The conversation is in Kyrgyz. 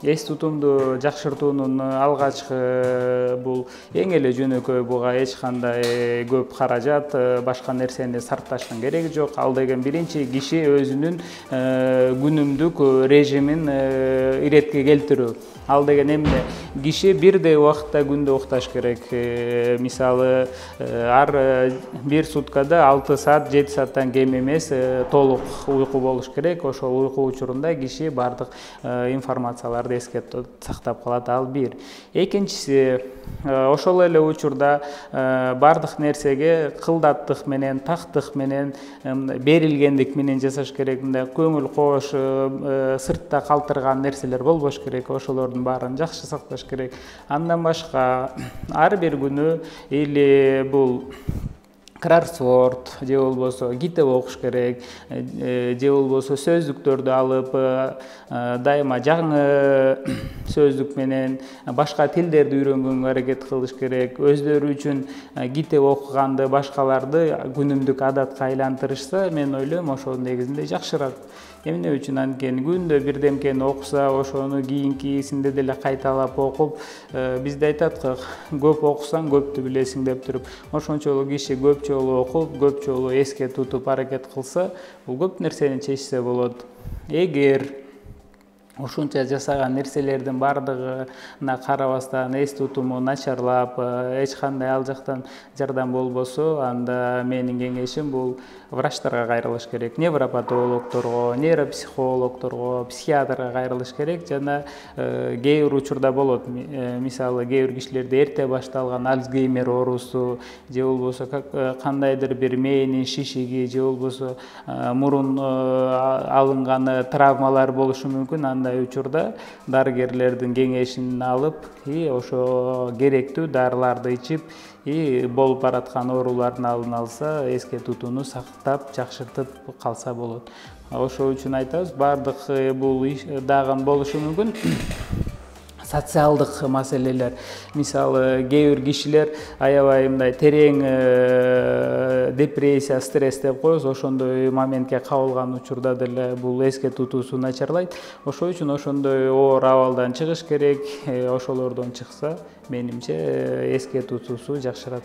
эс тутумду жакшыртуунун алгачкы бул эң эле жөнөкөй, буга эч кандай көп каражат, башка нерсени сарпташтын кереги жок. Ал деген биринчи киши өзүнүн күнүмдүк режимин иретке келтирүү. Ал деген эмне? Киши бирдей убакытта күндө укташ керек. Мисалы, ар бир суткада 6 саат, 7 сааттан кем эмес толук уйку болуш керек. Ошол уйку учурунда киши бардык информацияларды эске сактап калат. Ал бир. Экинчиси, ошол эле учурда бардык нерсеге кылдаттык менен, тактык менен, берилгендик менен жашаш керек. Мындай көңүл кош, сыртта калтырган нерселер болбош керек. Ошолордун баарын жакшы сакташ керек. Андан башка ар бир күнү или бул кроссворд же болбосо китеп окуш керек, же болбосо сөздүктөрдү алып дайыма жаңы сөздүк менен башка тилдерди үйрөнгөнгө аракет кылыш керек. Өздөрү үчүн китеп окуганды, башкаларды күнүмдүк адатка айлантырышса, мен ойлойм ошонун негизинде жакшыраак. Эмне үчүн? Анткени күндө бирдемкени окуса, ошону кийинкисинде деле кайталап окуп, бизде айтат, көп окусаң көптү билесиң деп туруп. Ошончолук киши көп жолу окуп, көп жолу эске тутуп аракет кылса, бул көп нерсени чечсе болот. Эгер ушунча жасаган нерселердин бардыгына карабастан эс тутуму начарлап, эч кандай ал жактан жардам болбосо, анда менин кеңешим бул врачтарга кайрылыш керек. Невропатологторго, нейропсихологторго, психиатрга кайрылыш керек. Жана кээ бир учурда болот. Мисалы, кээ бир кишилерде эрте башталган Альцгеймер оорусу, же болбосо кандайдыр бир мээнин шишиги, же болбосо мурун алынган травмалар болушу мүмкүн. Андай учурда дарыгерлердин кеңешин алып, ошо керектүү дарыларды ичип, болуп бараткан оорулардын алдын алса, эске тутууну сактап, жакшыртып калса болот. Ошол үчүн айтабыз, бардык бул дагы болушу мүмкүн. Социалдык маселелер. Мисалы, кээ бир кишилер аябай мындай терең депрессия, стресс деп коебуз. Ошондой моментке кабылган учурда деле бул эске тутуусу начарлайт. Ошол үчүн ошондой оор абалдан чыгыш керек. Ошолордон чыкса, менимче эске тутуусу жакшырат.